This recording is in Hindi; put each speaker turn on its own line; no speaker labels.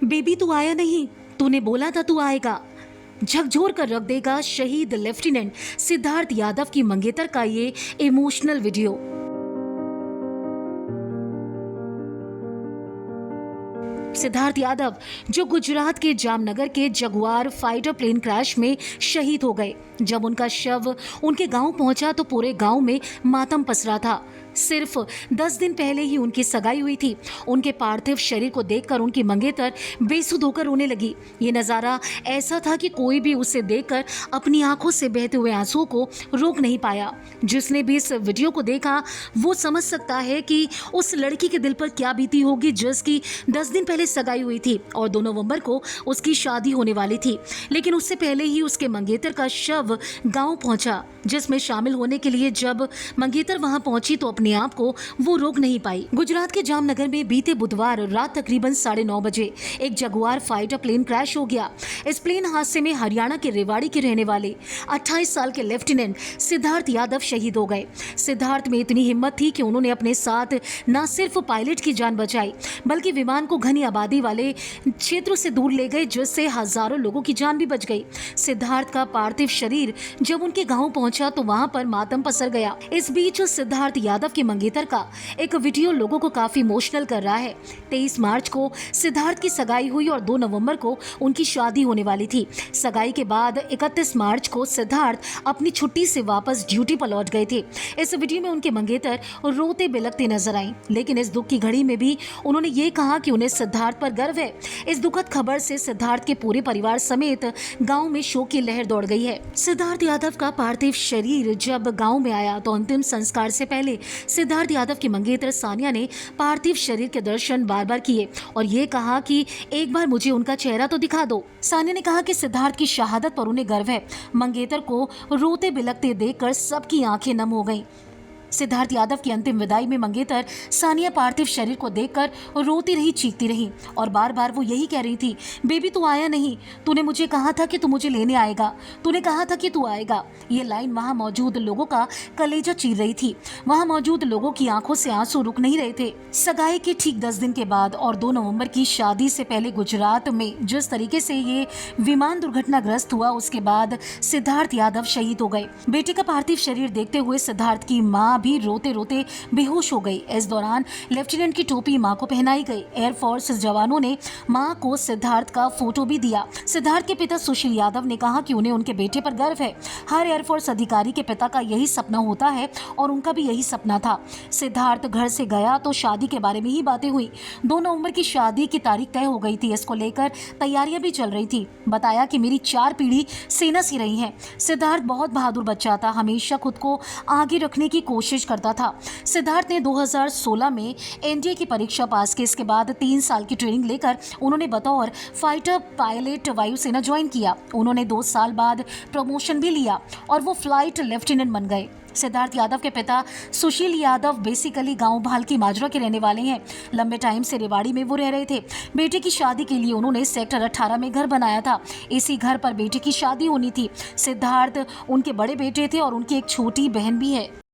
बेबी तू आया नहीं, तूने बोला था तू आएगा। झकझोर कर रख देगा शहीद लेफ्टिनेंट सिद्धार्थ यादव की मंगेतर का ये इमोशनल वीडियो। सिद्धार्थ यादव जो गुजरात के जामनगर के जगुआर फाइटर प्लेन क्रैश में शहीद हो गए। जब उनका शव उनके गांव पहुंचा तो पूरे गांव में मातम पसरा था। सिर्फ 10 दिन पहले ही उनकी सगाई हुई थी। उनके पार्थिव शरीर को देखकर उनकी मंगेतर बेसुध होकर रोने लगी। ये नज़ारा ऐसा था कि कोई भी उसे देखकर अपनी आंखों से बहते हुए आंसुओं को रोक नहीं पाया। जिसने भी इस वीडियो को देखा वो समझ सकता है कि उस लड़की के दिल पर क्या बीती होगी जिसकी 10 दिन पहले सगाई हुई थी और 2 नवंबर को उसकी शादी होने वाली थी। लेकिन उससे पहले ही उसके मंगेतर का शव गाँव पहुंचा, जिसमें शामिल होने के लिए जब मंगेतर वहां पहुंची तो अपने आप को वो रोक नहीं पाई। गुजरात के जामनगर में बीते बुधवार रात तकरीबन 9:30 बजे एक जगुआर फाइटर प्लेन क्रैश हो गया। इस प्लेन हादसे में हरियाणा के रेवाड़ी के रहने वाले 28 साल के लेफ्टिनेंट सिद्धार्थ यादव शहीद हो गए। सिद्धार्थ में इतनी हिम्मत थी कि उन्होंने अपने साथ न सिर्फ पायलट की जान बचाई बल्कि विमान को घनी आबादी वाले क्षेत्र से दूर ले गए, जिससे हजारों लोगों की जान भी बच गई। सिद्धार्थ का पार्थिव शरीर जब उनके गांव पहुंचा तो वहां पर मातम पसर गया। इस बीच सिद्धार्थ यादव के मंगेतर का एक वीडियो लोगों को काफी इमोशनल कर रहा है। 23 मार्च को सिद्धार्थ की सगाई हुई और 2 नवंबर को उनकी शादी होने वाली थी। सगाई के बाद 31 मार्च को सिद्धार्थ अपनी छुट्टी से वापस ड्यूटी पर लौट गए थे। इस वीडियो में उनके मंगेतर रोते बिलखते नजर आई, लेकिन इस दुख की घड़ी में भी उन्होंने ये कहा कि उन्हें सिद्धार्थ पर गर्व है। इस दुखद खबर से सिद्धार्थ के पूरे परिवार समेत गाँव में शोक की लहर दौड़ गई है। सिद्धार्थ यादव का पार्थिव शरीर जब गाँव में आया तो अंतिम संस्कार से पहले सिद्धार्थ यादव की मंगेतर सानिया ने पार्थिव शरीर के दर्शन बार बार किए और ये कहा कि एक बार मुझे उनका चेहरा तो दिखा दो। सानिया ने कहा कि सिद्धार्थ की शहादत पर उन्हें गर्व है। मंगेतर को रोते बिलखते देखकर सबकी आंखें नम हो गईं। सिद्धार्थ यादव की अंतिम विदाई में मंगेतर सानिया पार्थिव शरीर को देखकर रोती रही, चीखती रही और बार बार वो यही कह रही थी, बेबी तू आया नहीं, तूने मुझे कहा था कि तू मुझे लेने आएगा, तूने कहा था कि तू आएगा। ये लाइन वहां मौजूद लोगों का कलेजा चीर रही थी। वहां मौजूद लोगों की आंखों से आंसू रुक नहीं रहे थे। सगाई के ठीक 10 दिन के बाद और 2 नवंबर की शादी से पहले गुजरात में जिस तरीके से ये विमान दुर्घटनाग्रस्त हुआ, उसके बाद सिद्धार्थ यादव शहीद हो गए। बेटे का पार्थिव शरीर देखते हुए सिद्धार्थ की माँ भी रोते रोते बेहोश हो गई। इस दौरान लेफ्टिनेंट की टोपी मां को पहनाई गई। एयरफोर्स जवानों ने मां को सिद्धार्थ का फोटो भी दिया। सिद्धार्थ के पिता सुशील यादव ने कहा कि उन्हें उनके बेटे पर गर्व है। हर एयरफोर्स अधिकारी के पिता का यही सपना होता है और उनका भी यही सपना था। सिद्धार्थ घर से गया तो शादी के बारे में ही बातें हुई। 2 नवंबर की शादी की तारीख तय हो गई थी। इसको लेकर तैयारियां भी चल रही थी। बताया कि मेरी 4 पीढ़ी सेना से रही है। सिद्धार्थ बहुत बहादुर बच्चा था, हमेशा खुद को आगे रखने की कोशिश करता था। सिद्धार्थ ने 2016 में एनडीए की परीक्षा पास की। इसके बाद 3 साल की ट्रेनिंग लेकर उन्होंने बतौर फाइटर पायलट वायुसेना ज्वाइन किया। उन्होंने 2 साल बाद प्रमोशन भी लिया और वो फ्लाइट लेफ्टिनेंट बन गए। सिद्धार्थ यादव के पिता सुशील यादव बेसिकली गांव भालकी माजरा के रहने वाले हैं। लंबे टाइम से रेवाड़ी में वो रह रहे थे। बेटे की शादी के लिए उन्होंने सेक्टर 18 में घर बनाया था। इसी घर पर बेटे की शादी होनी थी। सिद्धार्थ उनके बड़े बेटे थे और उनकी एक छोटी बहन भी है।